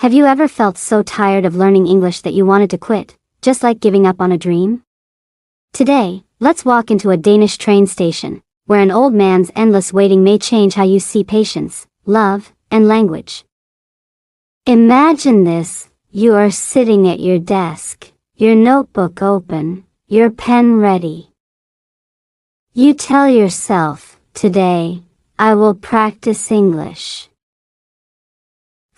Have you ever felt so tired of learning English that you wanted to quit, just like giving up on a dream? Today, let's walk into a Danish train station, where an old man's endless waiting may change how you see patience, love, and language. Imagine this: you are sitting at your desk, your notebook open, your pen ready. You tell yourself, "Today, I will practice English."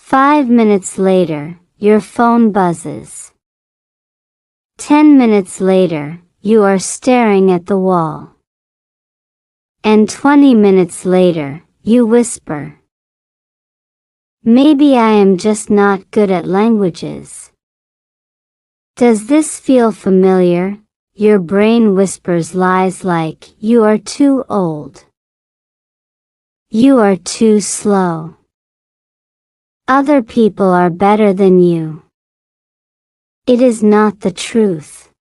5 minutes later, your phone buzzes. 10 minutes later, you are staring at the wall. And 20 minutes later, you whisper, "Maybe I am just not good at languages." Does this feel familiar? Your brain whispers lies like, "You are too old. You are too slow. Other people are better than you." It is not the truth.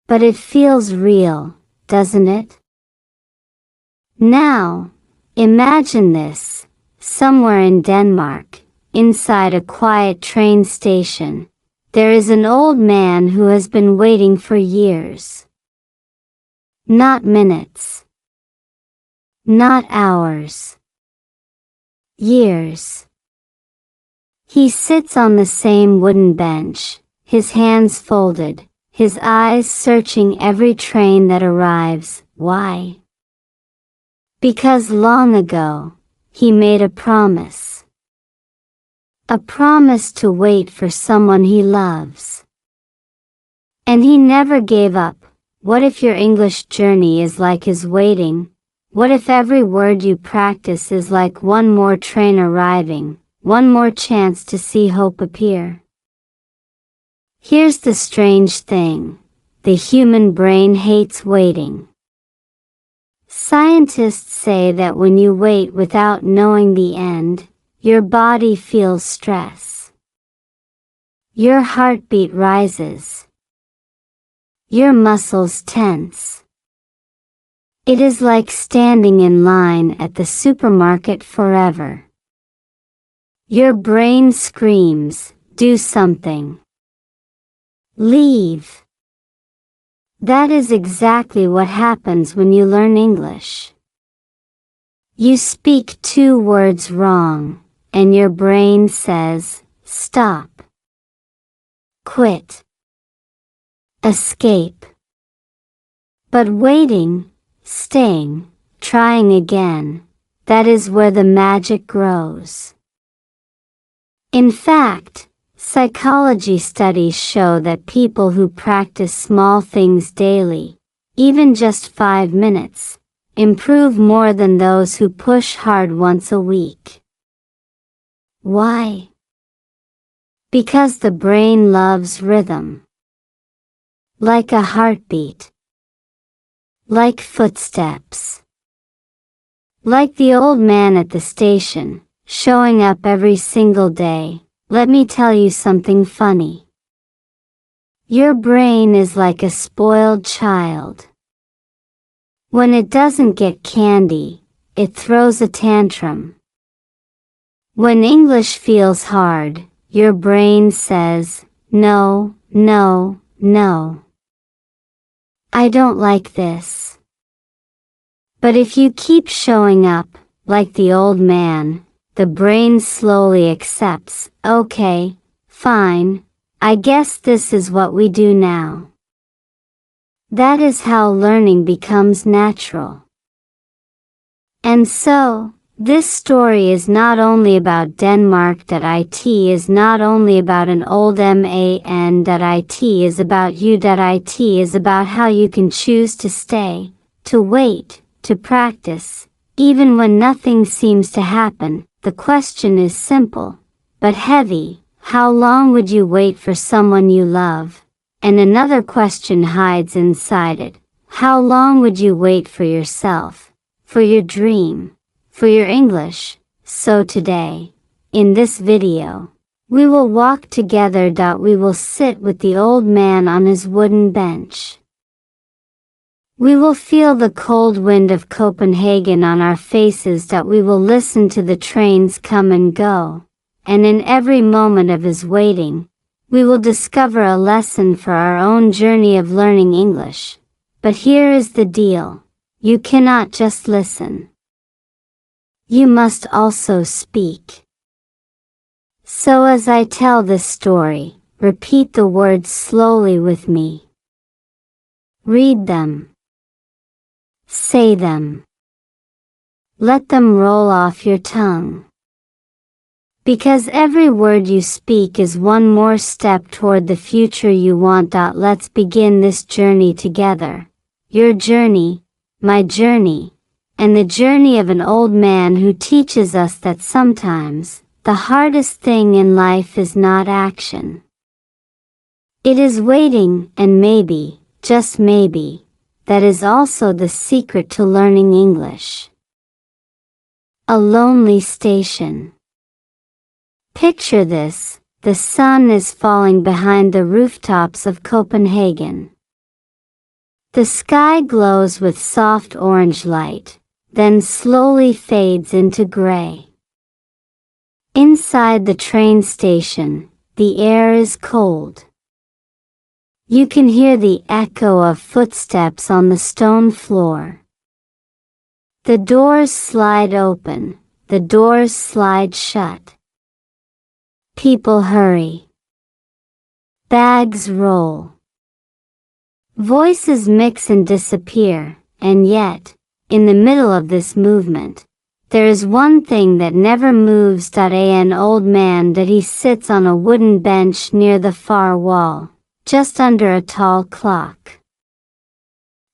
But it feels real, doesn't it? Now, imagine this: somewhere in Denmark, inside a quiet train station, there is an old man who has been waiting for years. Not minutes. Not hours. Years. He sits on the same wooden bench, his hands folded, his eyes searching every train that arrives. Why? Because long ago, he made a promise. A promise to wait for someone he loves. And he never gave up. What if your English journey is like his waiting? What if every word you practice is like one more train arriving, one more chance to see hope appear? Here's the strange thing: the human brain hates waiting. Scientists say that when you wait without knowing the end, your body feels stress. Your heartbeat rises. Your muscles tense. It is like standing in line at the supermarket forever. Your brain screams, "Do something. Leave." That is exactly what happens when you learn English. You speak 2 words wrong, and your brain says, "Stop. Quit. Escape." But waiting, staying, trying again, that is where the magic grows. In fact, psychology studies show that people who practice small things daily, even just 5 minutes, improve more than those who push hard once a week. Why? Because the brain loves rhythm. Like a heartbeat. Like footsteps. Like the old man at the station, showing up every single day. Let me tell you something funny. Your brain is like a spoiled child. When it doesn't get candy, it throws a tantrum. When English feels hard, your brain says, "No, no, no. I don't like this." But if you keep showing up, like the old man, the brain slowly accepts, "Okay, fine, I guess this is what we do now." That is how learning becomes natural. And so, this story is not only about Denmark. It is not only about an old man. It is about you. It is about how you can choose to stay, to wait, to practice, even when nothing seems to happen. The question is simple, but heavy: how long would you wait for someone you love? And another question hides inside it: how long would you wait for yourself, for your dream, for your English? So today, in this video, we will walk together. We will sit with the old man on his wooden bench. We will feel the cold wind of Copenhagen on our faces. We will listen to the trains come and go, and in every moment of his waiting, we will discover a lesson for our own journey of learning English. But here is the deal. You cannot just listen. You must also speak. So as I tell this story, repeat the words slowly with me. Read them. Say them. Let them roll off your tongue. Because every word you speak is one more step toward the future you want. Let's begin this journey together. Your journey, my journey, and the journey of an old man who teaches us that sometimes, the hardest thing in life is not action. It is waiting, and maybe, just maybe, that is also the secret to learning English. A lonely station. Picture this, the sun is falling behind the rooftops of Copenhagen. The sky glows with soft orange light, then slowly fades into gray. Inside the train station, the air is cold. You can hear the echo of footsteps on the stone floor. The doors slide open, the doors slide shut. People hurry. Bags roll. Voices mix and disappear, and yet, in the middle of this movement, there is one thing that never moves. An old man that he sits on a wooden bench near the far wall, just under a tall clock.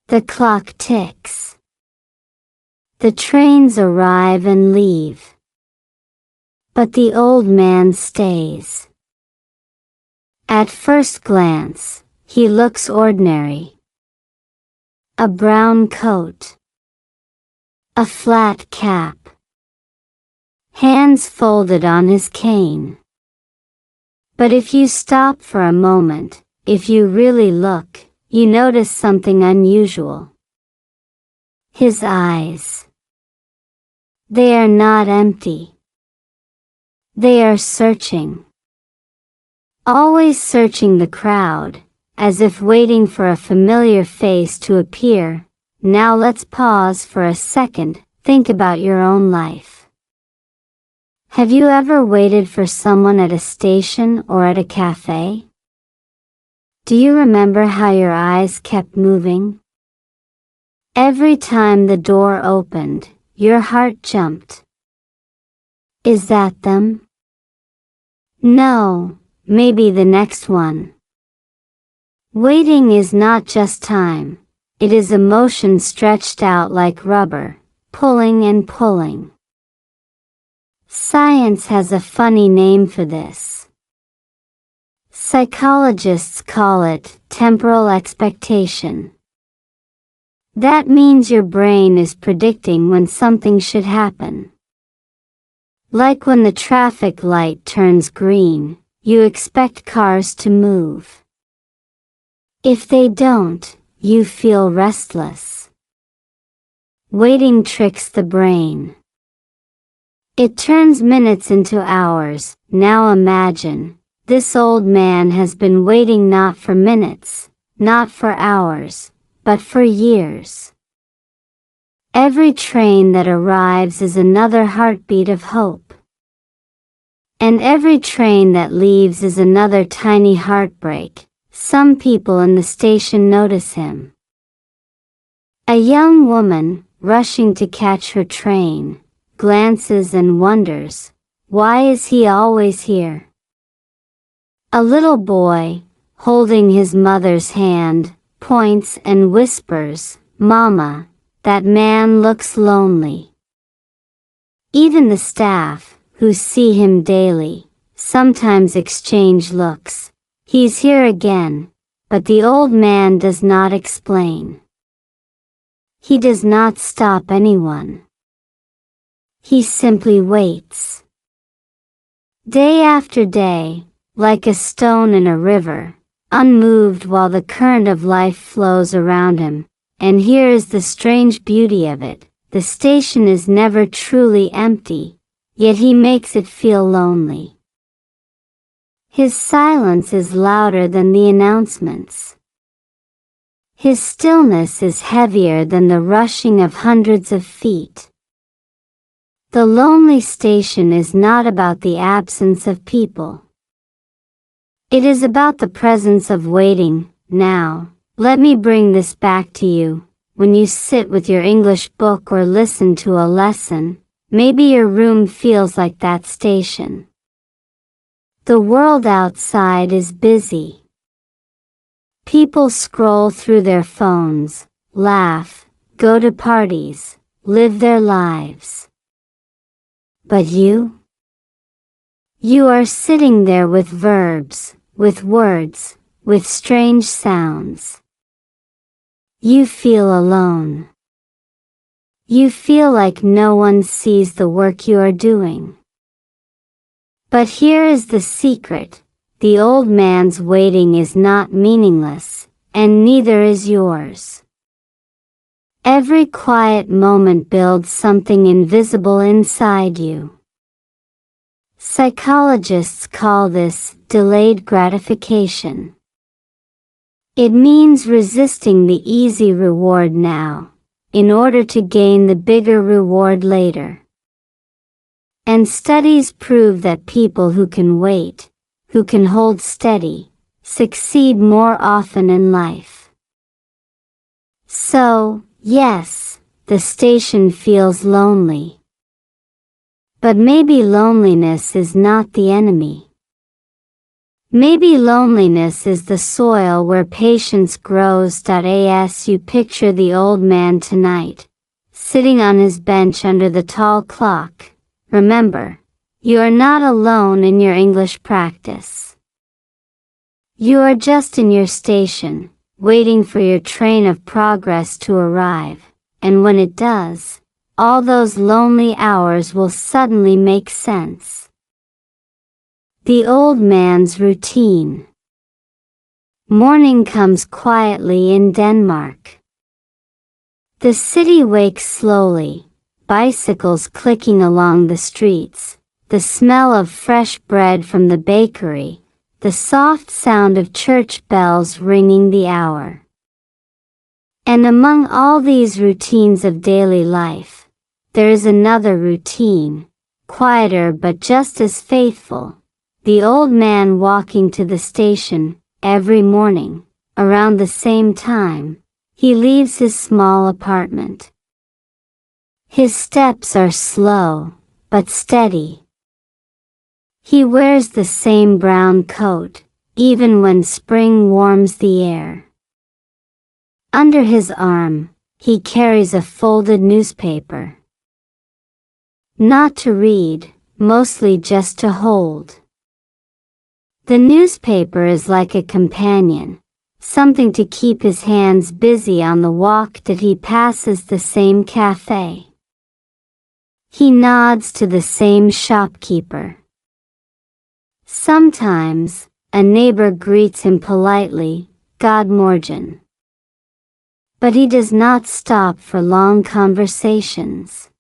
The clock ticks. The trains arrive and leave. But the old man stays. At first glance, he looks ordinary. A brown coat. A flat cap. Hands folded on his cane. But if you stop for a moment, if you really look, you notice something unusual. His eyes. They are not empty. They are searching. Always searching the crowd, as if waiting for a familiar face to appear. Now let's pause for a second, think about your own life. Have you ever waited for someone at a station or at a cafe? Do you remember how your eyes kept moving? Every time the door opened, your heart jumped. Is that them? No, maybe the next one. Waiting is not just time, it is emotion stretched out like rubber, pulling and pulling. Science has a funny name for this. Psychologists call it temporal expectation. That means your brain is predicting when something should happen. Like when the traffic light turns green, you expect cars to move. If they don't, you feel restless. Waiting tricks the brain. It turns minutes into hours. Now imagine, this old man has been waiting not for minutes, not for hours, but for years. Every train that arrives is another heartbeat of hope. And every train that leaves is another tiny heartbreak. Some people in the station notice him. A young woman, rushing to catch her train, glances and wonders, why is he always here? A little boy, holding his mother's hand, points and whispers, "Mama, that man looks lonely." Even the staff, who see him daily, sometimes exchange looks. He's here again, but the old man does not explain. He does not stop anyone. He simply waits. Day after day, like a stone in a river, unmoved while the current of life flows around him. And here is the strange beauty of it, the station is never truly empty, yet he makes it feel lonely. His silence is louder than the announcements. His stillness is heavier than the rushing of hundreds of feet. The lonely station is not about the absence of people. It is about the presence of waiting. Now, let me bring this back to you. When you sit with your English book or listen to a lesson, maybe your room feels like that station. The world outside is busy. People scroll through their phones, laugh, go to parties, live their lives. But you? You are sitting there with verbs, with words, with strange sounds. You feel alone. You feel like no one sees the work you are doing. But here is the secret. The old man's waiting is not meaningless, and neither is yours. Every quiet moment builds something invisible inside you. Psychologists call this delayed gratification. It means resisting the easy reward now, in order to gain the bigger reward later. And studies prove that people who can wait, who can hold steady, succeed more often in life. So, yes, the station feels lonely. But maybe loneliness is not the enemy. Maybe loneliness is the soil where patience grows. As you picture the old man tonight, sitting on his bench under the tall clock, remember, you are not alone in your English practice. You are just in your station, waiting for your train of progress to arrive, and when it does, all those lonely hours will suddenly make sense. The old man's routine. Morning comes quietly in Denmark. The city wakes slowly, bicycles clicking along the streets, the smell of fresh bread from the bakery, the soft sound of church bells ringing the hour. And among all these routines of daily life, there is another routine, quieter but just as faithful. The old man walking to the station, every morning, around the same time, he leaves his small apartment. His steps are slow, but steady. He wears the same brown coat, even when spring warms the air. Under his arm, he carries a folded newspaper. Not to read, mostly just to hold. The newspaper is like a companion, something to keep his hands busy on the walk that he passes the same cafe. He nods to the same shopkeeper. Sometimes, a neighbor greets him politely, God morgen. But he does not stop for long conversations.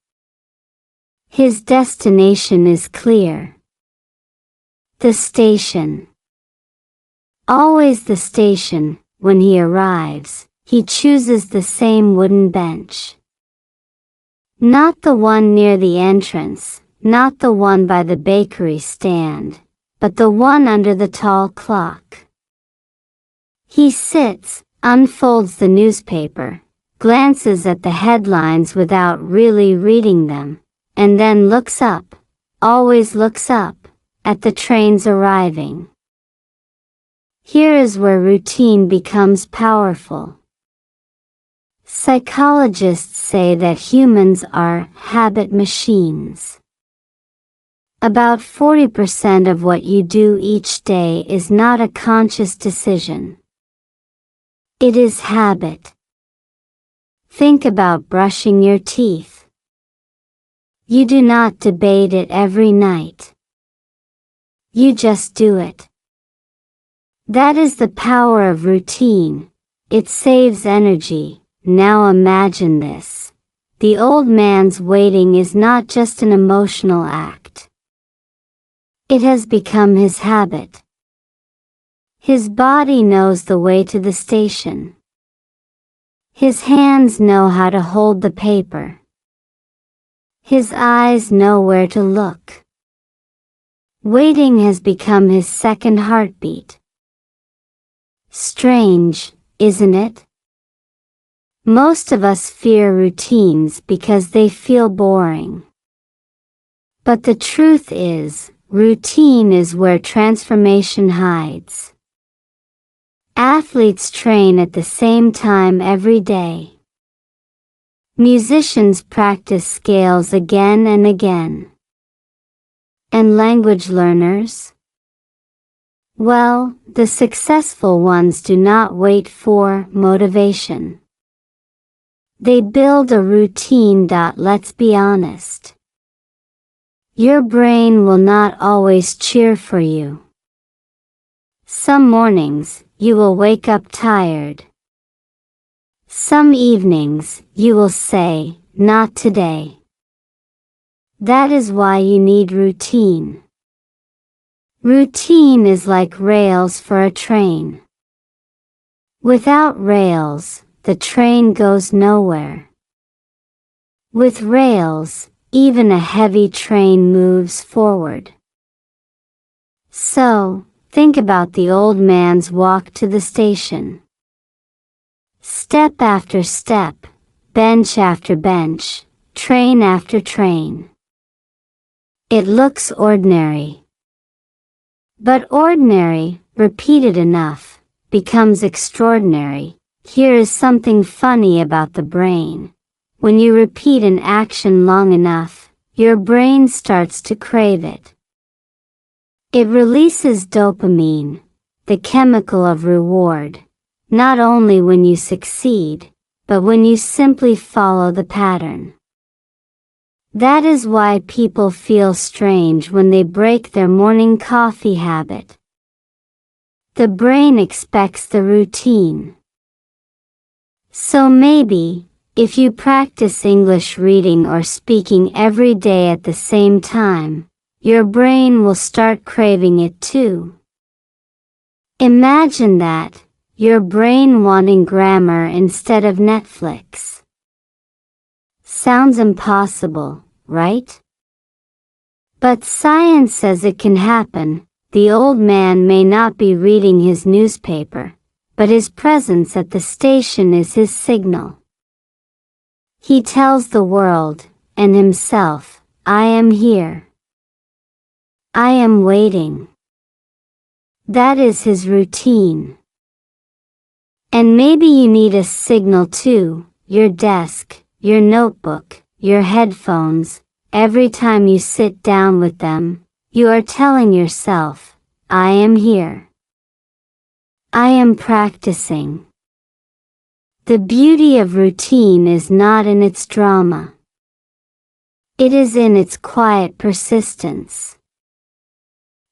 His destination is clear. The station. Always the station. When he arrives, he chooses the same wooden bench. Not the one near the entrance, not the one by the bakery stand, but the one under the tall clock. He sits, unfolds the newspaper, glances at the headlines without really reading them, and then looks up, always looks up, at the trains arriving. Here is where routine becomes powerful. Psychologists say that humans are habit machines. About 40% of what you do each day is not a conscious decision. It is habit. Think about brushing your teeth. You do not debate it every night. You just do it. That is the power of routine. It saves energy. Now imagine this. The old man's waiting is not just an emotional act. It has become his habit. His body knows the way to the station. His hands know how to hold the paper. His eyes know where to look. Waiting has become his second heartbeat. Strange, isn't it? Most of us fear routines because they feel boring. But the truth is, routine is where transformation hides. Athletes train at the same time every day. Musicians practice scales again and again. And language learners? Well, the successful ones do not wait for motivation. They build a routine. Let's be honest. Your brain will not always cheer for you. Some mornings, you will wake up tired. Some evenings, you will say, "Not today." That is why you need routine. Routine is like rails for a train. Without rails, the train goes nowhere. With rails, even a heavy train moves forward. So, think about the old man's walk to the station. Step after step, bench after bench, train after train. It looks ordinary. But ordinary, repeated enough, becomes extraordinary. Here is something funny about the brain. When you repeat an action long enough, your brain starts to crave it. It releases dopamine, the chemical of reward, not only when you succeed, but when you simply follow the pattern. That is why people feel strange when they break their morning coffee habit. The brain expects the routine. So maybe, if you practice English reading or speaking every day at the same time, your brain will start craving it too. Imagine that, your brain wanting grammar instead of Netflix. Sounds impossible, right? But science says it can happen. The old man may not be reading his newspaper, but his presence at the station is his signal. He tells the world, and himself, "I am here. I am waiting." That is his routine. And maybe you need a signal too, your desk, your notebook, your headphones. Every time you sit down with them, you are telling yourself, "I am here. I am practicing." The beauty of routine is not in its drama. It is in its quiet persistence.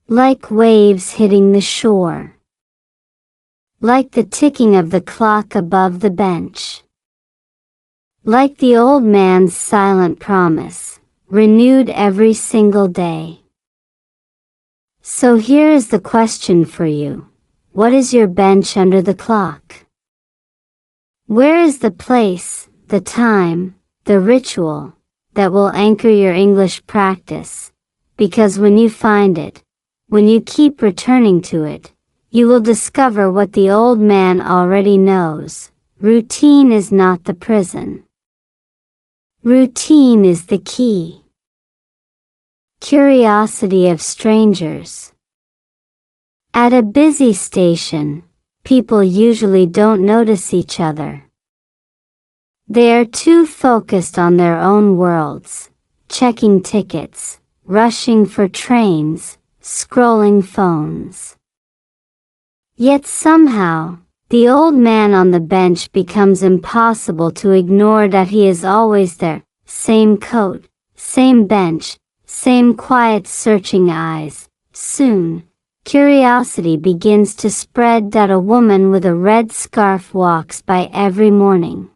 Like waves hitting the shore. Like the ticking of the clock above the bench. Like the old man's silent promise, renewed every single day. So here is the question for you. What is your bench under the clock? Where is the place, the time, the ritual, that will anchor your English practice? Because when you find it, when you keep returning to it, you will discover what the old man already knows. Routine is not the prison. Routine is the key. Curiosity of strangers. At a busy station, people usually don't notice each other. They are too focused on their own worlds, checking tickets, rushing for trains, scrolling phones. Yet somehow, the old man on the bench becomes impossible to ignore. That he is always there, same coat, same bench, same quiet searching eyes. Soon, curiosity begins to spread. That a woman with a red scarf walks by every morning.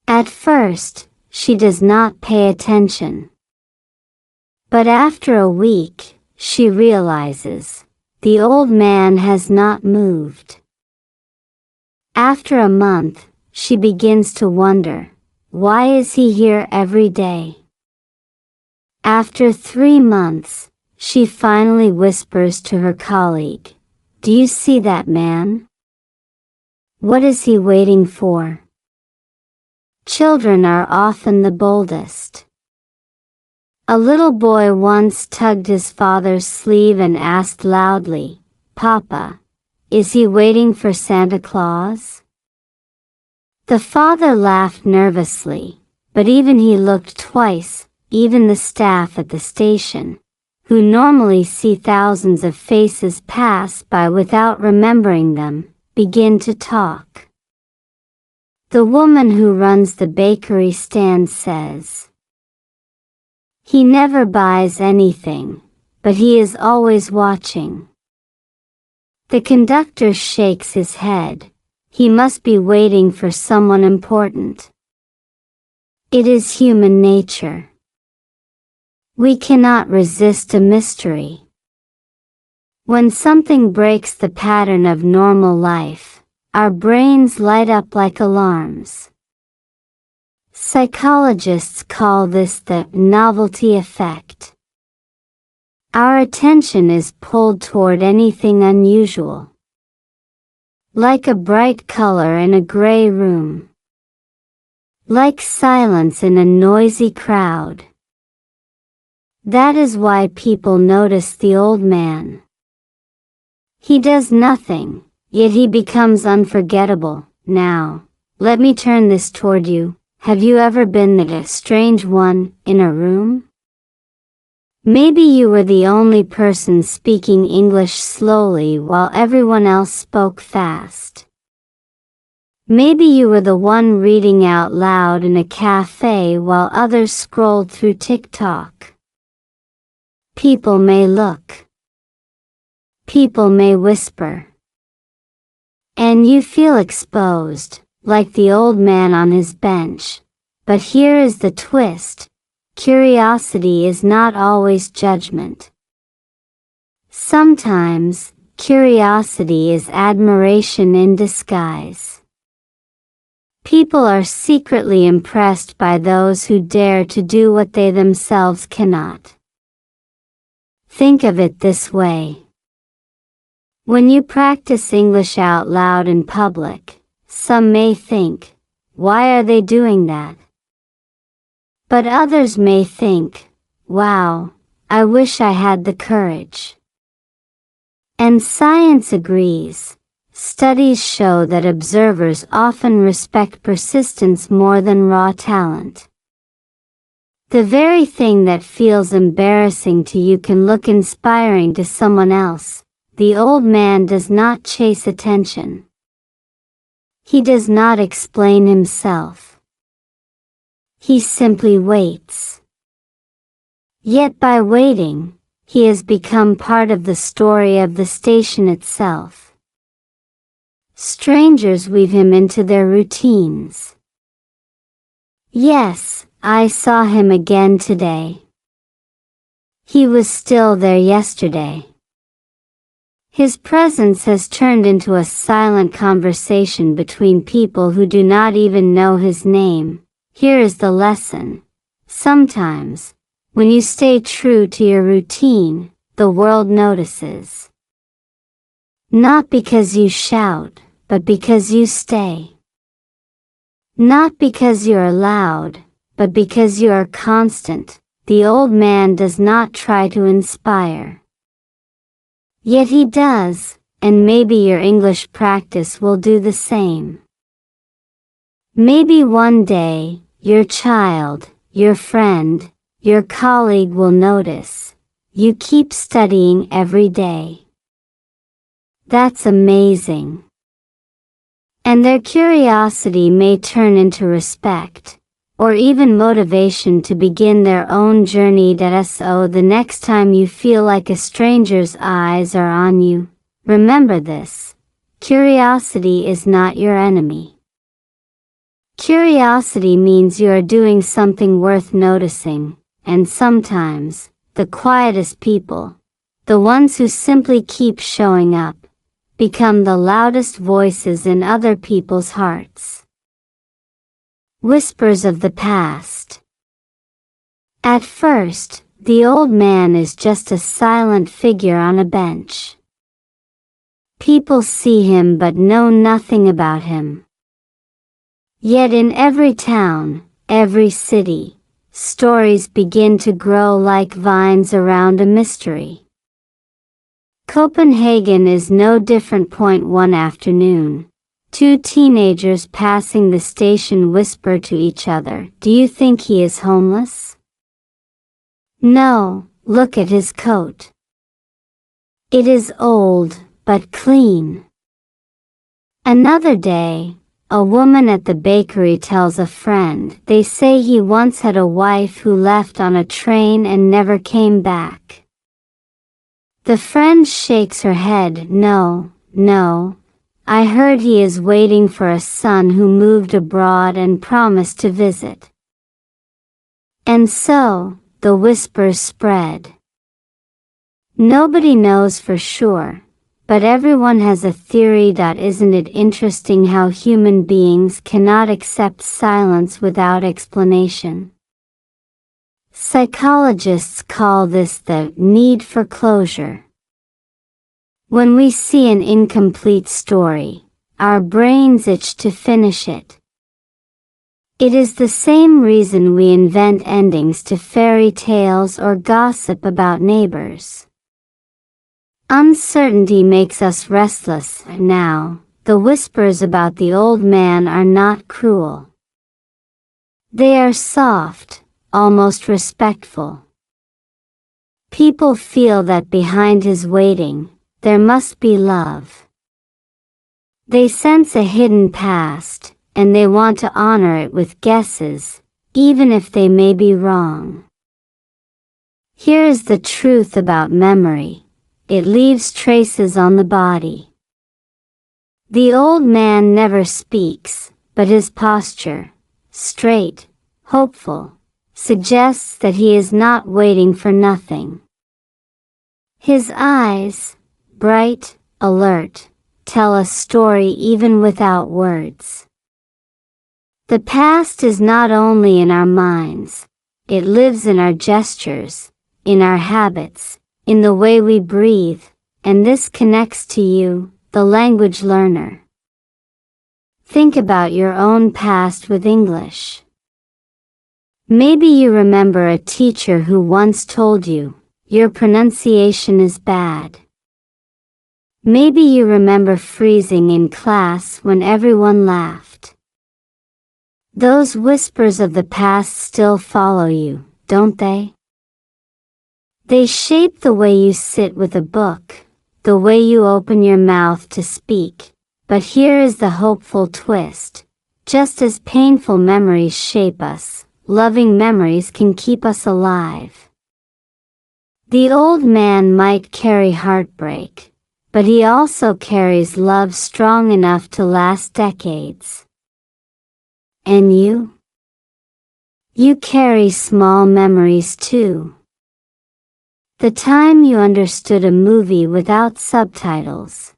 At first, she does not pay attention. But after a week, she realizes, the old man has not moved. After a month, she begins to wonder, why is he here every day? After 3 months, she finally whispers to her colleague, "Do you see that man? What is he waiting for?" Children are often the boldest. A little boy once tugged his father's sleeve and asked loudly, "Papa, is he waiting for Santa Claus?" The father laughed nervously, but even he looked twice. Even the staff at the station, who normally see thousands of faces pass by without remembering them, begin to talk. The woman who runs the bakery stand says, "He never buys anything, but he is always watching." The conductor shakes his head. He must be waiting for someone important. It is human nature. We cannot resist a mystery. When something breaks the pattern of normal life, our brains light up like alarms. Psychologists call this the novelty effect. Our attention is pulled toward anything unusual. Like a bright color in a gray room. Like silence in a noisy crowd. That is why people notice the old man. He does nothing, yet he becomes unforgettable. Now, let me turn this toward you. Have you ever been the strange one in a room? Maybe you were the only person speaking English slowly while everyone else spoke fast. Maybe you were the one reading out loud in a cafe while others scrolled through TikTok. People may look. People may whisper. And you feel exposed, like the old man on his bench. But here is the twist. Curiosity is not always judgment. Sometimes, curiosity is admiration in disguise. People are secretly impressed by those who dare to do what they themselves cannot. Think of it this way. When you practice English out loud in public, some may think, "Why are they doing that?" But others may think, "Wow, I wish I had the courage." And science agrees. Studies show that observers often respect persistence more than raw talent. The very thing that feels embarrassing to you can look inspiring to someone else. The old man does not chase attention. He does not explain himself. He simply waits. Yet by waiting, he has become part of the story of the station itself. Strangers weave him into their routines. Yes, I saw him again today. He was still there yesterday. His presence has turned into a silent conversation between people who do not even know his name. Here is the lesson. Sometimes, when you stay true to your routine, the world notices. Not because you shout, but because you stay. Not because you are loud, but because you are constant. The old man does not try to inspire. Yet he does, and maybe your English practice will do the same. Maybe one day, your child, your friend, your colleague will notice. You keep studying every day. That's amazing. And their curiosity may turn into respect, or even motivation to begin their own journey. So the next time you feel like a stranger's eyes are on you, remember this. Curiosity is not your enemy. Curiosity means you are doing something worth noticing, and sometimes, the quietest people, the ones who simply keep showing up, become the loudest voices in other people's hearts. Whispers of the past. At first, the old man is just a silent figure on a bench. People see him but know nothing about him. Yet in every town, every city, stories begin to grow like vines around a mystery. Copenhagen is no different. One afternoon, two teenagers passing the station whisper to each other, "Do you think he is homeless?" "No, look at his coat. It is old, but clean." Another day, a woman at the bakery tells a friend, "They say he once had a wife who left on a train and never came back." The friend shakes her head, "No, no, I heard he is waiting for a son who moved abroad and promised to visit." And so, the whispers spread. Nobody knows for sure, but everyone has a theory. Isn't it interesting how human beings cannot accept silence without explanation? Psychologists call this the need for closure. When we see an incomplete story, our brains itch to finish it. It is the same reason we invent endings to fairy tales or gossip about neighbors. Uncertainty makes us restless. Now, the whispers about the old man are not cruel. They are soft, almost respectful. People feel that behind his waiting, there must be love. They sense a hidden past, and they want to honor it with guesses, even if they may be wrong. Here is the truth about memory. It leaves traces on the body. The old man never speaks, but his posture, straight, hopeful, suggests that he is not waiting for nothing. His eyes, bright, alert, tell a story even without words. The past is not only in our minds, it lives in our gestures, in our habits, in the way we breathe, and this connects to you, the language learner. Think about your own past with English. Maybe you remember a teacher who once told you, "Your pronunciation is bad." Maybe you remember freezing in class when everyone laughed. Those whispers of the past still follow you, don't they? They shape the way you sit with a book, the way you open your mouth to speak. But here is the hopeful twist. Just as painful memories shape us, loving memories can keep us alive. The old man might carry heartbreak, but he also carries love strong enough to last decades. And you? You carry small memories too. The time you understood a movie without subtitles.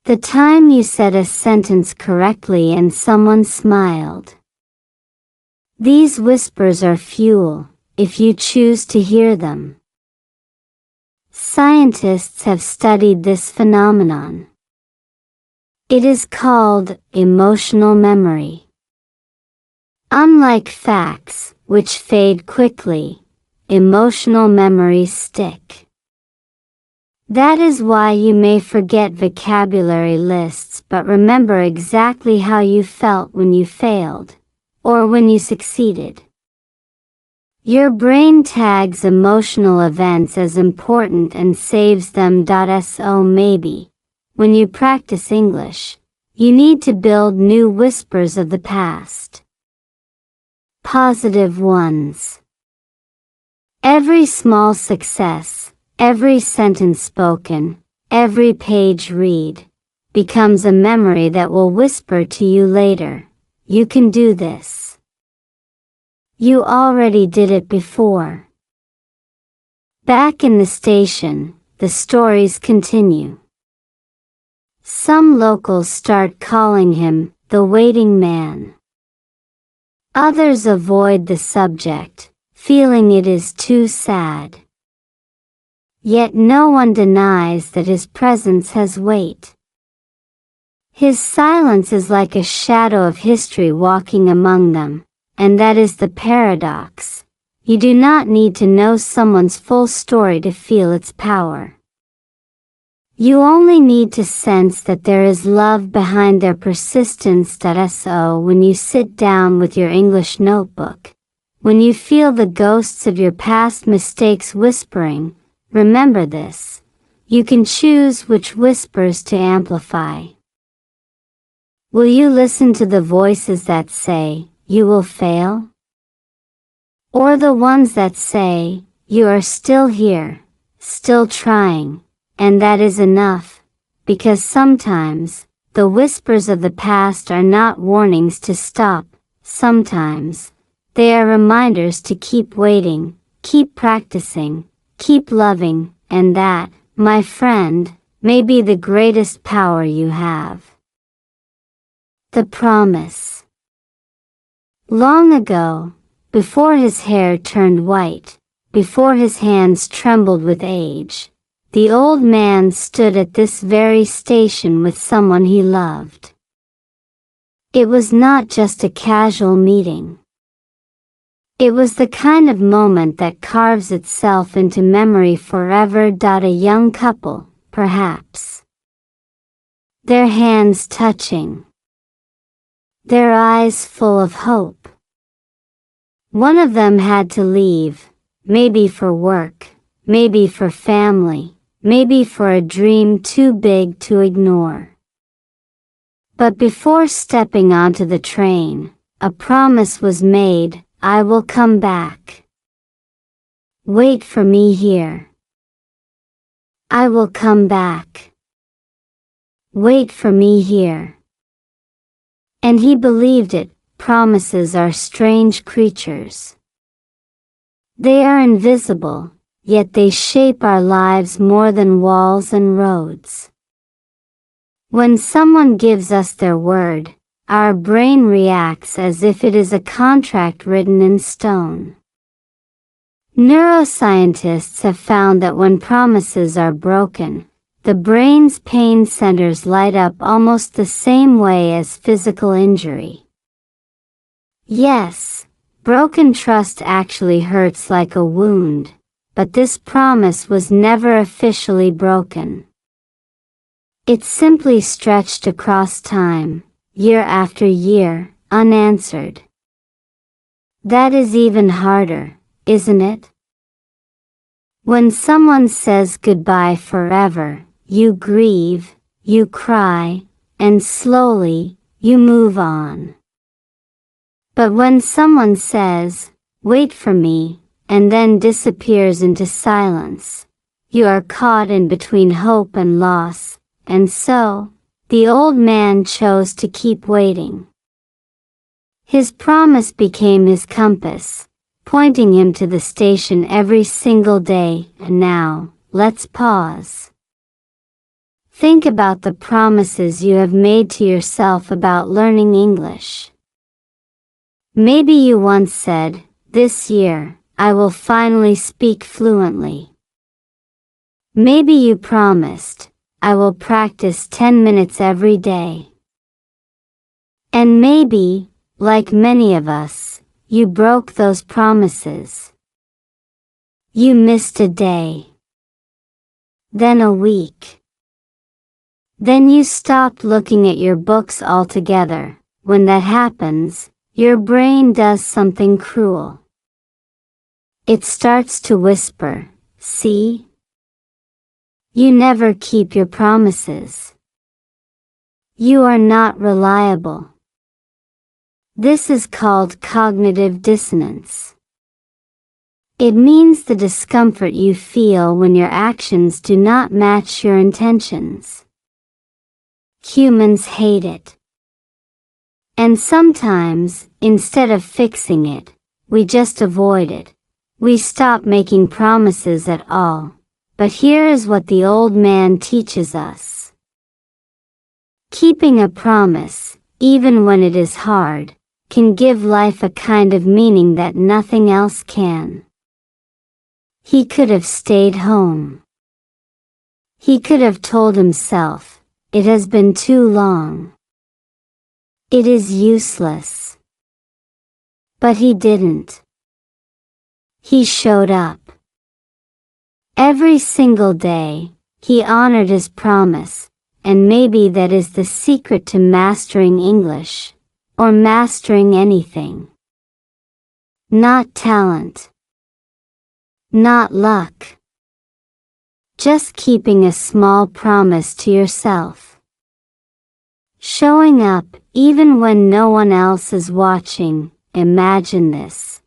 The time you said a sentence correctly and someone smiled. These whispers are fuel, if you choose to hear them. Scientists have studied this phenomenon. It is called emotional memory. Unlike facts, which fade quickly, emotional memories stick. That is why you may forget vocabulary lists but remember exactly how you felt when you failed, or when you succeeded. Your brain tags emotional events as important and saves them. So maybe, when you practice English, you need to build new whispers of the past. Positive ones. Every small success, every sentence spoken, every page read, becomes a memory that will whisper to you later, "You can do this. You already did it before." Back in the station, the stories continue. Some locals start calling him the waiting man. Others avoid the subject, feeling it is too sad. Yet no one denies that his presence has weight. His silence is like a shadow of history walking among them, and that is the paradox. You do not need to know someone's full story to feel its power. You only need to sense that there is love behind their persistence. So when you sit down with your English notebook, when you feel the ghosts of your past mistakes whispering, remember this: you can choose which whispers to amplify. Will you listen to the voices that say, you will fail? Or the ones that say, you are still here, still trying, and that is enough? Because sometimes, the whispers of the past are not warnings to stop. Sometimes, they are reminders to keep waiting, keep practicing, keep loving, and that, my friend, may be the greatest power you have. The Promise. Long ago, before his hair turned white, before his hands trembled with age, the old man stood at this very station with someone he loved. It was not just a casual meeting. It was the kind of moment that carves itself into memory forever. A young couple, perhaps. Their hands touching. Their eyes full of hope. One of them had to leave, maybe for work, maybe for family, maybe for a dream too big to ignore. But before stepping onto the train, a promise was made: I will come back. Wait for me here. I will come back. Wait for me here. And he believed it. Promises are strange creatures. They are invisible, yet they shape our lives more than walls and roads. When someone gives us their word, our brain reacts as if it is a contract written in stone. Neuroscientists have found that when promises are broken, the brain's pain centers light up almost the same way as physical injury. Yes, broken trust actually hurts like a wound, but this promise was never officially broken. It simply stretched across time, year after year, unanswered. That is even harder, isn't it? When someone says goodbye forever, you grieve, you cry, and slowly, you move on. But when someone says, wait for me, and then disappears into silence, you are caught in between hope and loss, and so, the old man chose to keep waiting. His promise became his compass, pointing him to the station every single day. And now, let's pause. Think about the promises you have made to yourself about learning English. Maybe you once said, this year, I will finally speak fluently. Maybe you promised, I will practice 10 minutes every day. And maybe, like many of us, you broke those promises. You missed a day. Then a week. Then you stopped looking at your books altogether. When that happens, your brain does something cruel. It starts to whisper, see? You never keep your promises. You are not reliable. This is called cognitive dissonance. It means the discomfort you feel when your actions do not match your intentions. Humans hate it. And sometimes, instead of fixing it, we just avoid it. We stop making promises at all. But here is what the old man teaches us. Keeping a promise, even when it is hard, can give life a kind of meaning that nothing else can. He could have stayed home. He could have told himself, "It has been too long. It is useless." But he didn't. He showed up. Every single day, he honored his promise, and maybe that is the secret to mastering English, or mastering anything. Not talent. Not luck. Just keeping a small promise to yourself. Showing up even when no one else is watching. Imagine this.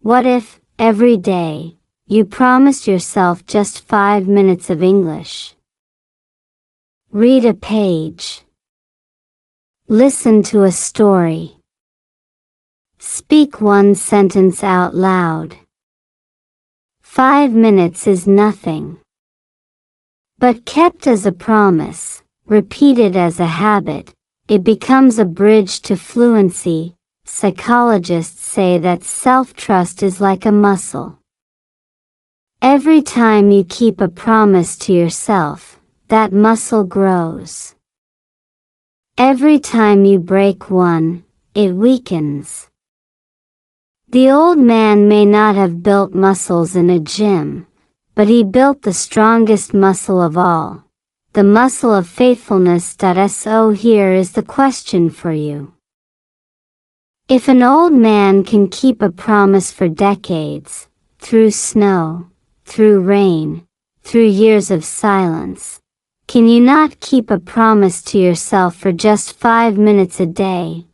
What if, every day, you promised yourself just 5 minutes of English? Read a page. Listen to a story. Speak one sentence out loud. 5 minutes is nothing. But kept as a promise, repeated as a habit, it becomes a bridge to fluency. Psychologists say that self-trust is like a muscle. Every time you keep a promise to yourself, that muscle grows. Every time you break one, it weakens. The old man may not have built muscles in a gym, but he built the strongest muscle of all, the muscle of faithfulness. So here is the question for you. If an old man can keep a promise for decades, through snow, through rain, through years of silence, can you not keep a promise to yourself for just 5 minutes a day?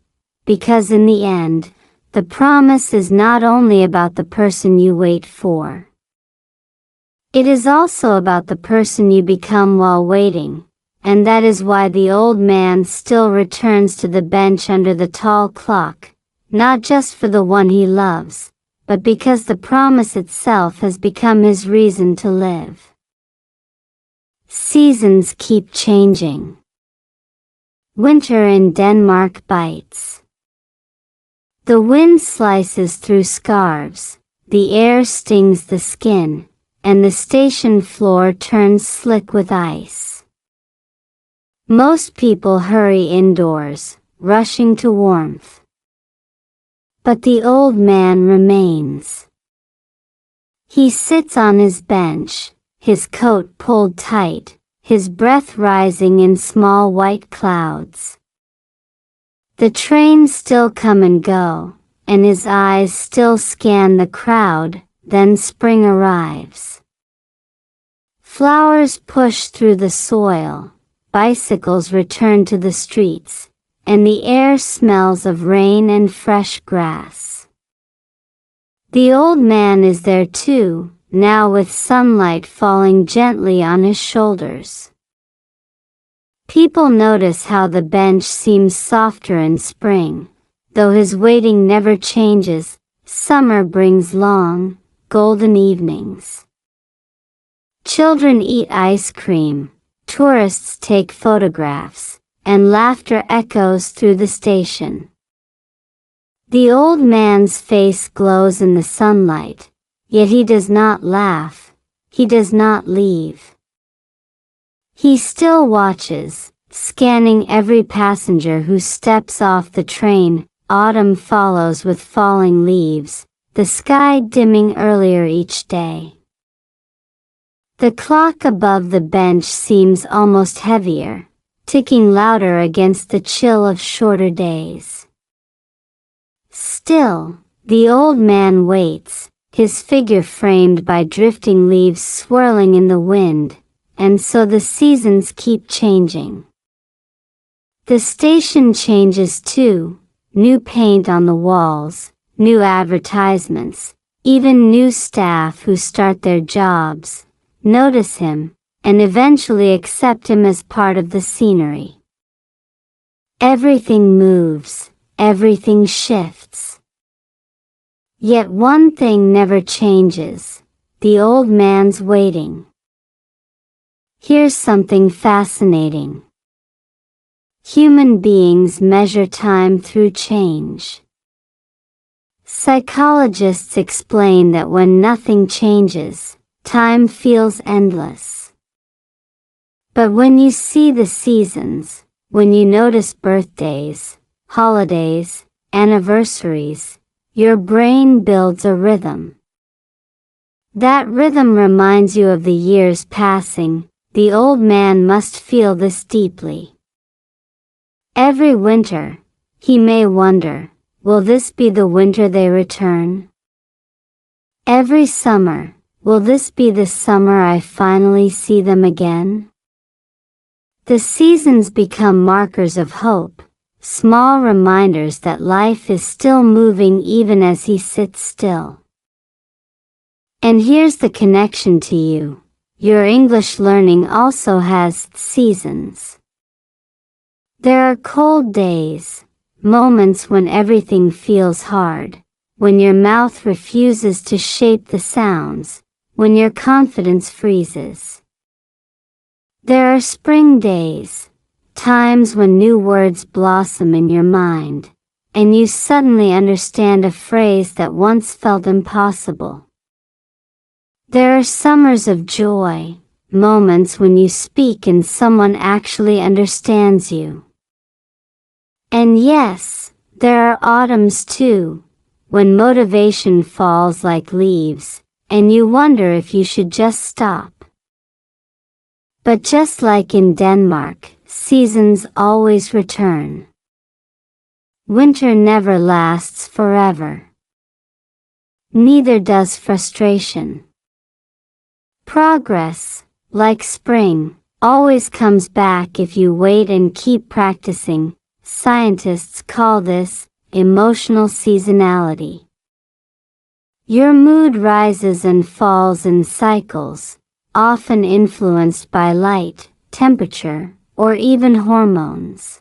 Because in the end, the promise is not only about the person you wait for. It is also about the person you become while waiting, and that is why the old man still returns to the bench under the tall clock, not just for the one he loves, but because the promise itself has become his reason to live. Seasons keep changing. Winter in Denmark bites. The wind slices through scarves, the air stings the skin, and the station floor turns slick with ice. Most people hurry indoors, rushing to warmth. But the old man remains. He sits on his bench, his coat pulled tight, his breath rising in small white clouds. The trains still come and go, and his eyes still scan the crowd. Then spring arrives. Flowers push through the soil, bicycles return to the streets, and the air smells of rain and fresh grass. The old man is there too, now with sunlight falling gently on his shoulders. People notice how the bench seems softer in spring, though his waiting never changes. Summer brings long, golden evenings. Children eat ice cream, tourists take photographs, and laughter echoes through the station. The old man's face glows in the sunlight, yet he does not laugh, he does not leave. He still watches, scanning every passenger who steps off the train. Autumn follows with falling leaves, the sky dimming earlier each day. The clock above the bench seems almost heavier, ticking louder against the chill of shorter days. Still, the old man waits, his figure framed by drifting leaves swirling in the wind, and so the seasons keep changing. The station changes too, new paint on the walls, new advertisements, even new staff who start their jobs, notice him, and eventually accept him as part of the scenery. Everything moves, everything shifts. Yet one thing never changes: the old man's waiting. Here's something fascinating. Human beings measure time through change. Psychologists explain that when nothing changes, time feels endless. But when you see the seasons, when you notice birthdays, holidays, anniversaries, your brain builds a rhythm. That rhythm reminds you of the years passing. The old man must feel this deeply. Every winter, he may wonder, will this be the winter they return? Every summer, will this be the summer I finally see them again? The seasons become markers of hope, small reminders that life is still moving even as he sits still. And here's the connection to you. Your English learning also has seasons. There are cold days, moments when everything feels hard, when your mouth refuses to shape the sounds, when your confidence freezes. There are spring days, times when new words blossom in your mind, and you suddenly understand a phrase that once felt impossible. There are summers of joy, moments when you speak and someone actually understands you. And yes, there are autumns too, when motivation falls like leaves, and you wonder if you should just stop. But just like in Denmark, seasons always return. Winter never lasts forever. Neither does frustration. Progress, like spring, always comes back if you wait and keep practicing. Scientists call this emotional seasonality. Your mood rises and falls in cycles, often influenced by light, temperature, or even hormones.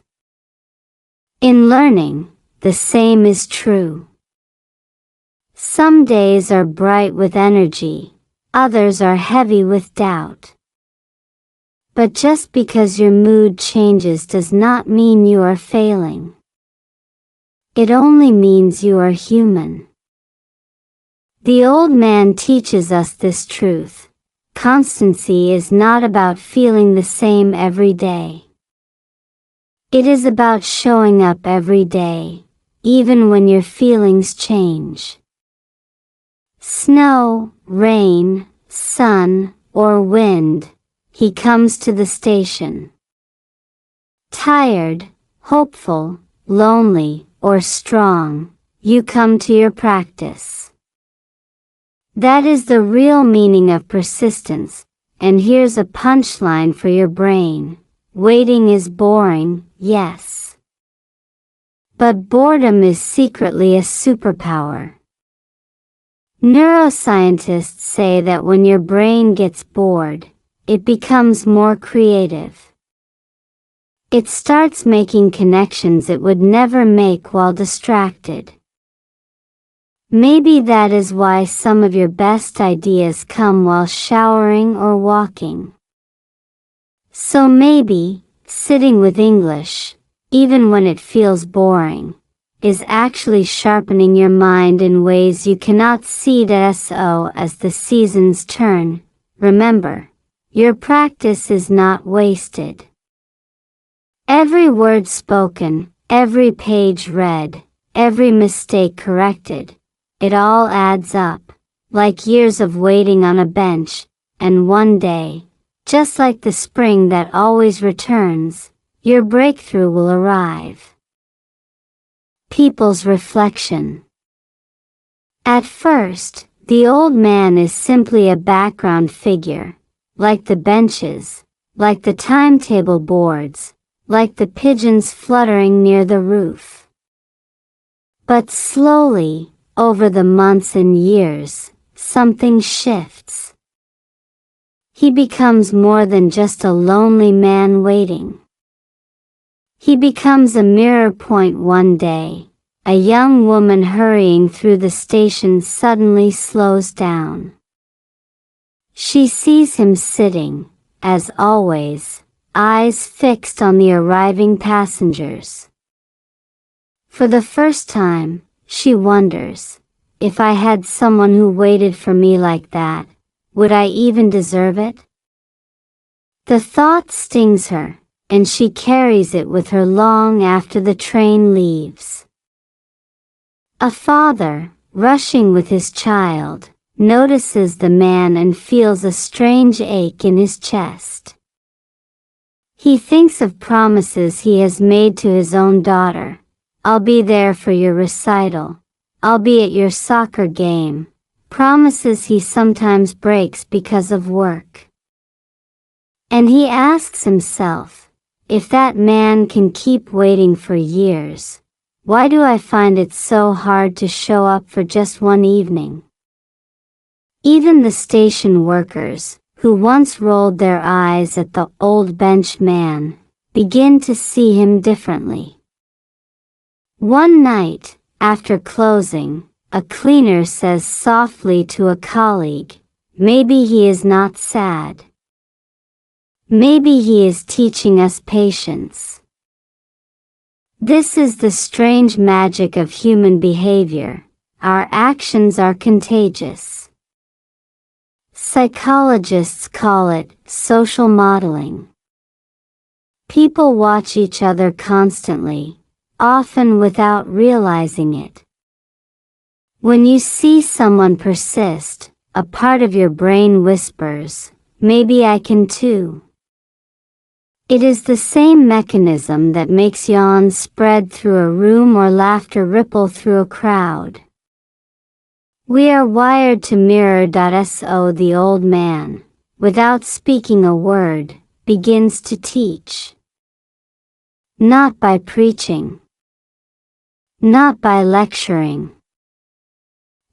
In learning, the same is true. Some days are bright with energy, others are heavy with doubt. But just because your mood changes does not mean you are failing. It only means you are human. The old man teaches us this truth. Constancy is not about feeling the same every day. It is about showing up every day, even when your feelings change. Snow, rain, sun, or wind, he comes to the station. Tired, hopeful, lonely, or strong, you come to your practice. That is the real meaning of persistence, and here's a punchline for your brain. Waiting is boring, yes. But boredom is secretly a superpower. Neuroscientists say that when your brain gets bored, it becomes more creative. It starts making connections it would never make while distracted. Maybe that is why some of your best ideas come while showering or walking. So maybe, sitting with English, even when it feels boring, is actually sharpening your mind in ways you cannot see as the seasons turn. Remember, your practice is not wasted. Every word spoken, every page read, every mistake corrected, it all adds up, like years of waiting on a bench, and one day, just like the spring that always returns, your breakthrough will arrive. People's reflection. At first, the old man is simply a background figure, like the benches, like the timetable boards, like the pigeons fluttering near the roof. But slowly, over the months and years, something shifts. He becomes more than just a lonely man waiting. He becomes a mirror point one day, a young woman hurrying through the station suddenly slows down. She sees him sitting, as always, eyes fixed on the arriving passengers. For the first time, she wonders, if I had someone who waited for me like that, would I even deserve it? The thought stings her, and she carries it with her long after the train leaves. A father, rushing with his child, notices the man and feels a strange ache in his chest. He thinks of promises he has made to his own daughter. I'll be there for your recital. I'll be at your soccer game. Promises he sometimes breaks because of work. And he asks himself, if that man can keep waiting for years, why do I find it so hard to show up for just one evening? Even the station workers, who once rolled their eyes at the old bench man, begin to see him differently. One night, after closing, a cleaner says softly to a colleague, maybe he is not sad. Maybe he is teaching us patience. This is the strange magic of human behavior. Our actions are contagious. Psychologists call it social modeling. People watch each other constantly, often without realizing it. When you see someone persist, a part of your brain whispers, maybe I can too. It is the same mechanism that makes yawns spread through a room or laughter ripple through a crowd. We are wired to mirror. So the old man, without speaking a word, begins to teach. Not by preaching. Not by lecturing.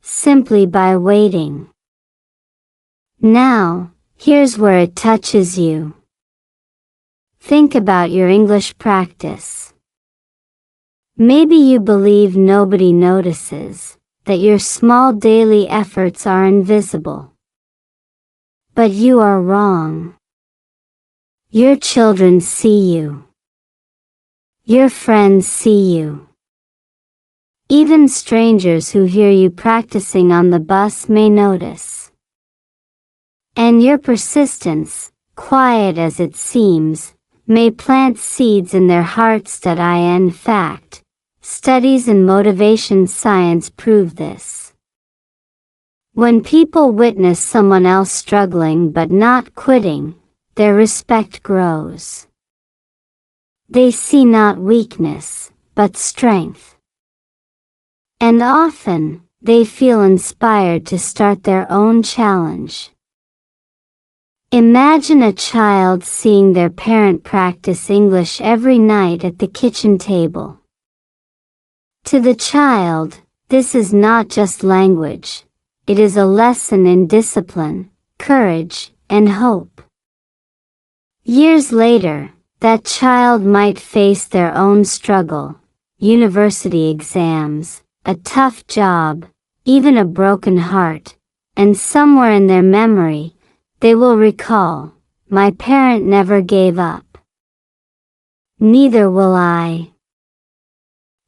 Simply by waiting. Now, here's where it touches you. Think about your English practice. Maybe you believe nobody notices, that your small daily efforts are invisible. But you are wrong. Your children see you. Your friends see you. Even strangers who hear you practicing on the bus may notice. And your persistence, quiet as it seems, may plant seeds in their hearts. In fact, studies in motivation science prove this. When people witness someone else struggling but not quitting, their respect grows. They see not weakness, but strength. And often, they feel inspired to start their own challenge. Imagine a child seeing their parent practice English every night at the kitchen table. To the child, this is not just language, it is a lesson in discipline, courage, and hope. Years later, that child might face their own struggle, university exams, a tough job, even a broken heart, and somewhere in their memory, they will recall, my parent never gave up. Neither will I.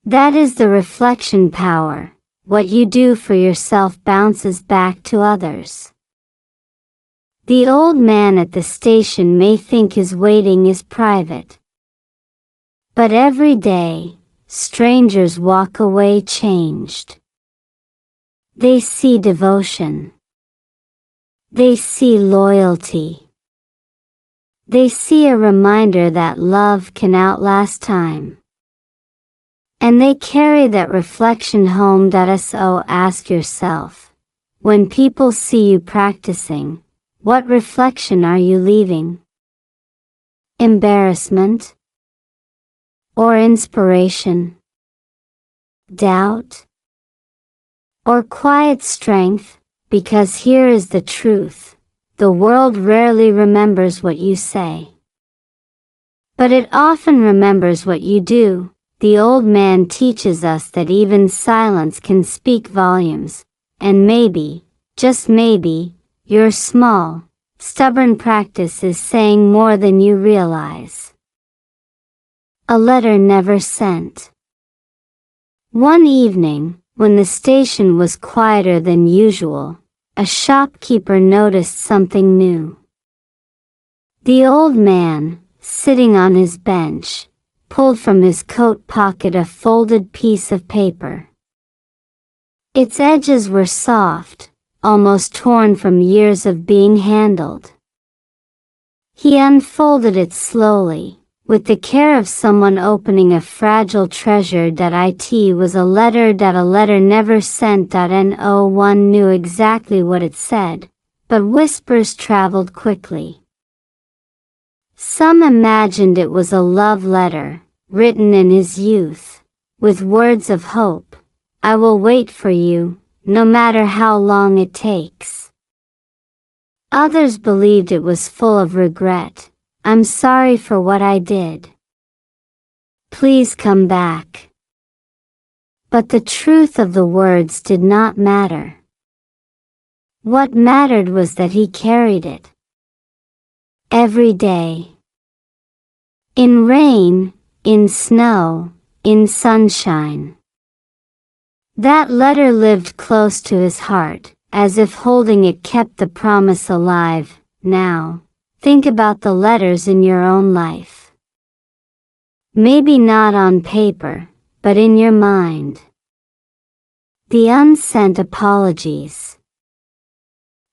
That is the reflection power. What you do for yourself bounces back to others. The old man at the station may think his waiting is private. But every day, strangers walk away changed. They see devotion. They see loyalty. They see a reminder that love can outlast time. And they carry that reflection home. So ask yourself, when people see you practicing, what reflection are you leaving? Embarrassment? Or inspiration? Doubt? Or quiet strength? Because here is the truth, the world rarely remembers what you say. But it often remembers what you do. the old man teaches us that even silence can speak volumes, and maybe, just maybe, your small, stubborn practice is saying more than you realize. A letter never sent. One evening, when the station was quieter than usual, a shopkeeper noticed something new. The old man, sitting on his bench, pulled from his coat pocket a folded piece of paper. Its edges were soft, almost torn from years of being handled. He unfolded it slowly, with the care of someone opening a fragile treasure. It was a letter that a letter never sent. No one knew exactly what it said, but whispers traveled quickly. Some imagined it was a love letter, written in his youth, with words of hope. I will wait for you, no matter how long it takes. Others believed it was full of regret. I'm sorry for what I did. Please come back. But the truth of the words did not matter. What mattered was that he carried it. Every day. In rain, in snow, in sunshine. That letter lived close to his heart, as if holding it kept the promise alive. Now, think about the letters in your own life. Maybe not on paper, but in your mind. The unsent apologies.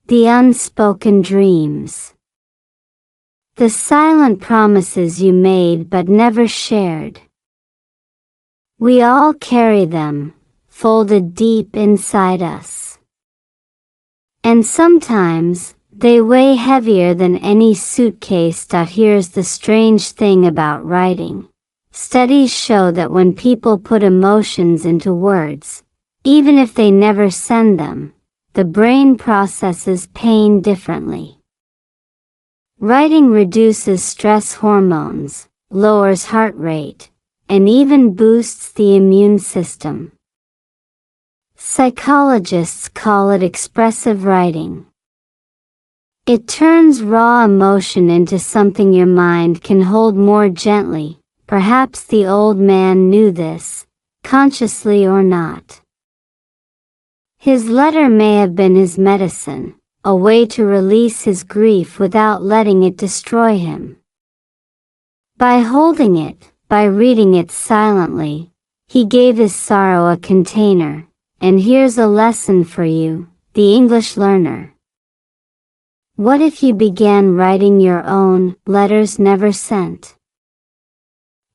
The unspoken dreams. The silent promises you made but never shared. We all carry them, folded deep inside us. And sometimes, they weigh heavier than any suitcase. Here's the strange thing about writing. Studies show that when people put emotions into words, even if they never send them, the brain processes pain differently. Writing reduces stress hormones, lowers heart rate, and even boosts the immune system. Psychologists call it expressive writing. It turns raw emotion into something your mind can hold more gently. Perhaps the old man knew this, consciously or not. His letter may have been his medicine, a way to release his grief without letting it destroy him. By holding it, by reading it silently, he gave his sorrow a container. And here's a lesson for you, the English learner. What if you began writing your own letters never sent?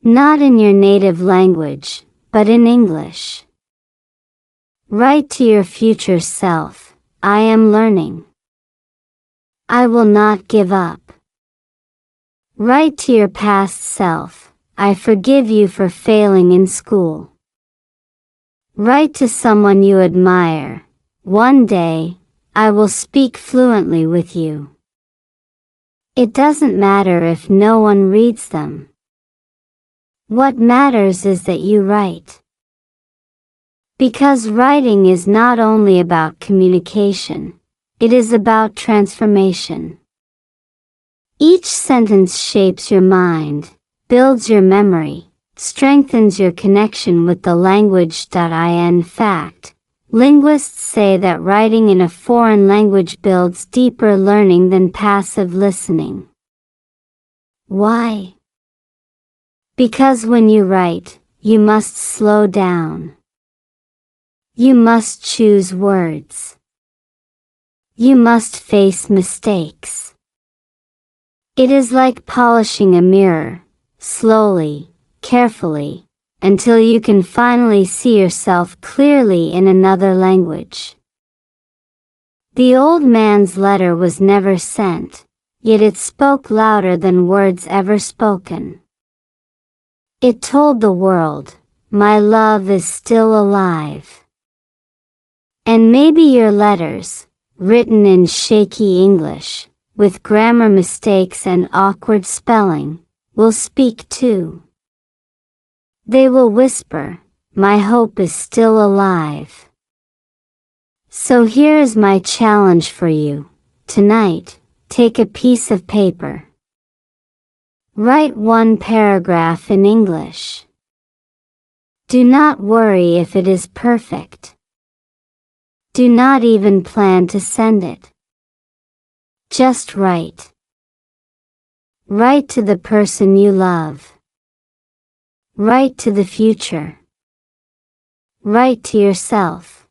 Not in your native language, but in English. Write to your future self, I am learning. I will not give up. Write to your past self, I forgive you for failing in school. Write to someone you admire, one day, I will speak fluently with you. It doesn't matter if no one reads them. What matters is that you write. Because writing is not only about communication, it is about transformation. Each sentence shapes your mind, builds your memory, strengthens your connection with the language. In fact, linguists say that writing in a foreign language builds deeper learning than passive listening. Why? Because when you write, you must slow down. You must choose words. You must face mistakes. It is like polishing a mirror, slowly, carefully, until you can finally see yourself clearly in another language. The old man's letter was never sent, yet it spoke louder than words ever spoken. It told the world, my love is still alive. And maybe your letters, written in shaky English, with grammar mistakes and awkward spelling, will speak too. They will whisper, "My hope is still alive." So here is my challenge for you. Tonight, take a piece of paper. Write one paragraph in English. Do not worry if it is perfect. Do not even plan to send it. Just write. Write to the person you love. Write to the future. Write to yourself.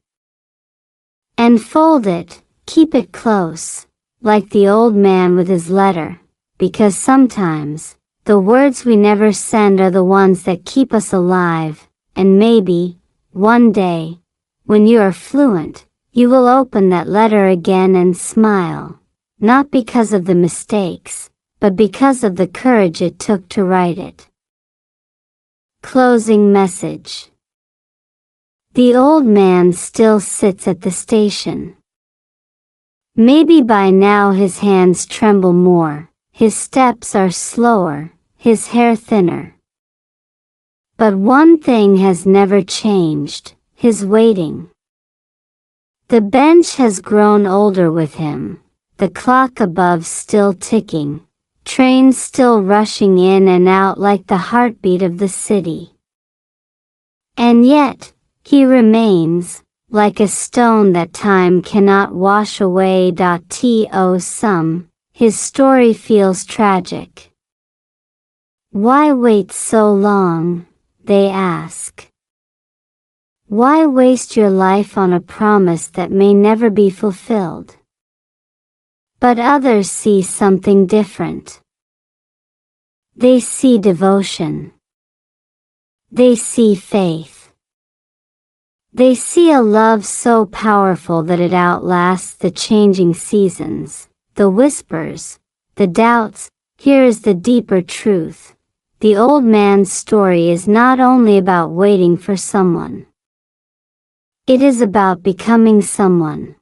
And fold it, keep it close, like the old man with his letter, because sometimes, the words we never send are the ones that keep us alive, and maybe, one day, when you are fluent, you will open that letter again and smile, not because of the mistakes, but because of the courage it took to write it. Closing message. The old man still sits at the station. Maybe by now his hands tremble more, his steps are slower, his hair thinner. But one thing has never changed, his waiting. The bench has grown older with him, the clock above still ticking, trains still rushing in and out like the heartbeat of the city. And yet, he remains, like a stone that time cannot wash away. To some, his story feels tragic. Why wait so long, they ask. Why waste your life on a promise that may never be fulfilled? But others see something different. They see devotion. They see faith. They see a love so powerful that it outlasts the changing seasons, the whispers, the doubts. Here is the deeper truth. The old man's story is not only about waiting for someone. It is about becoming someone.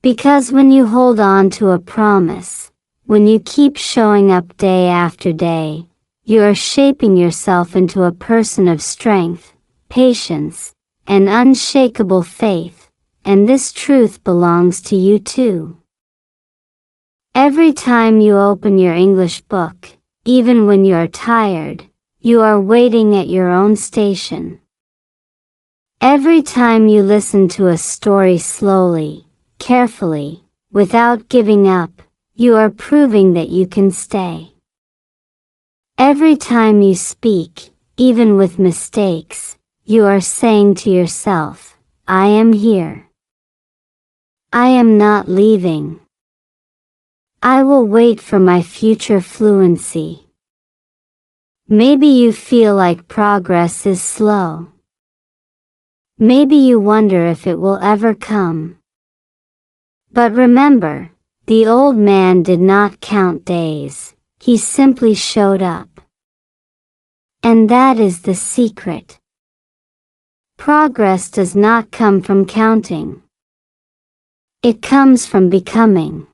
Because when you hold on to a promise, when you keep showing up day after day, you are shaping yourself into a person of strength, patience, and unshakable faith, and this truth belongs to you too. Every time you open your English book, even when you are tired, you are waiting at your own station. Every time you listen to a story slowly, carefully, without giving up, you are proving that you can stay. Every time you speak, even with mistakes, you are saying to yourself, I am here. I am not leaving. I will wait for my future fluency. Maybe you feel like progress is slow. Maybe you wonder if it will ever come. But remember, the old man did not count days, he simply showed up. And that is the secret. Progress does not come from counting. It comes from becoming.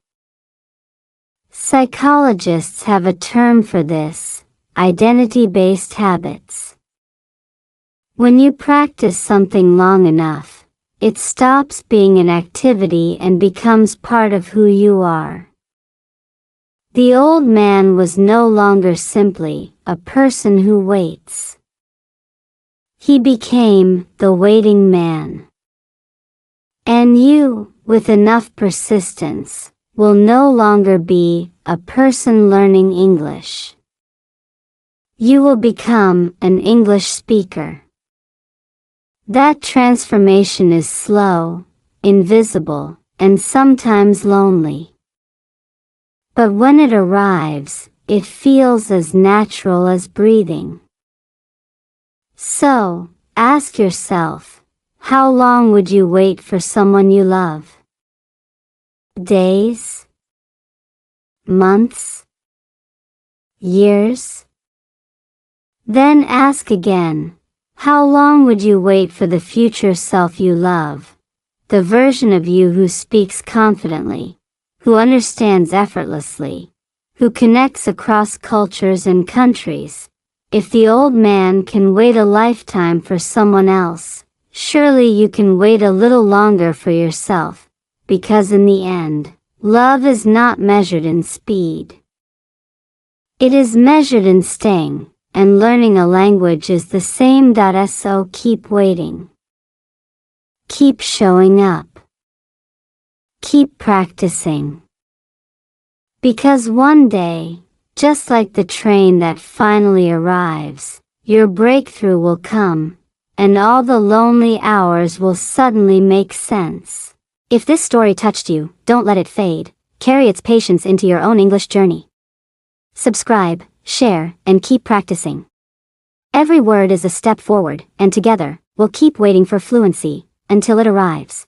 Psychologists have a term for this, identity-based habits. When you practice something long enough, it stops being an activity and becomes part of who you are. The old man was no longer simply a person who waits. He became the waiting man. And you, with enough persistence, will no longer be a person learning English. You will become an English speaker. That transformation is slow, invisible, and sometimes lonely. But when it arrives, it feels as natural as breathing. So, ask yourself, how long would you wait for someone you love? Days? Months? Years? Then ask again, how long would you wait for the future self you love, the version of you who speaks confidently, who understands effortlessly, who connects across cultures and countries, If the old man can wait a lifetime for someone else, surely you can wait a little longer for yourself, because in the end, love is not measured in speed. It is measured in staying, and learning a language is the same. So keep waiting. Keep showing up. Keep practicing. Because one day, just like the train that finally arrives, your breakthrough will come, and all the lonely hours will suddenly make sense. If this story touched you, don't let it fade. Carry its patience into your own English journey. Subscribe, share, and keep practicing. Every word is a step forward, and together, we'll keep waiting for fluency, until it arrives.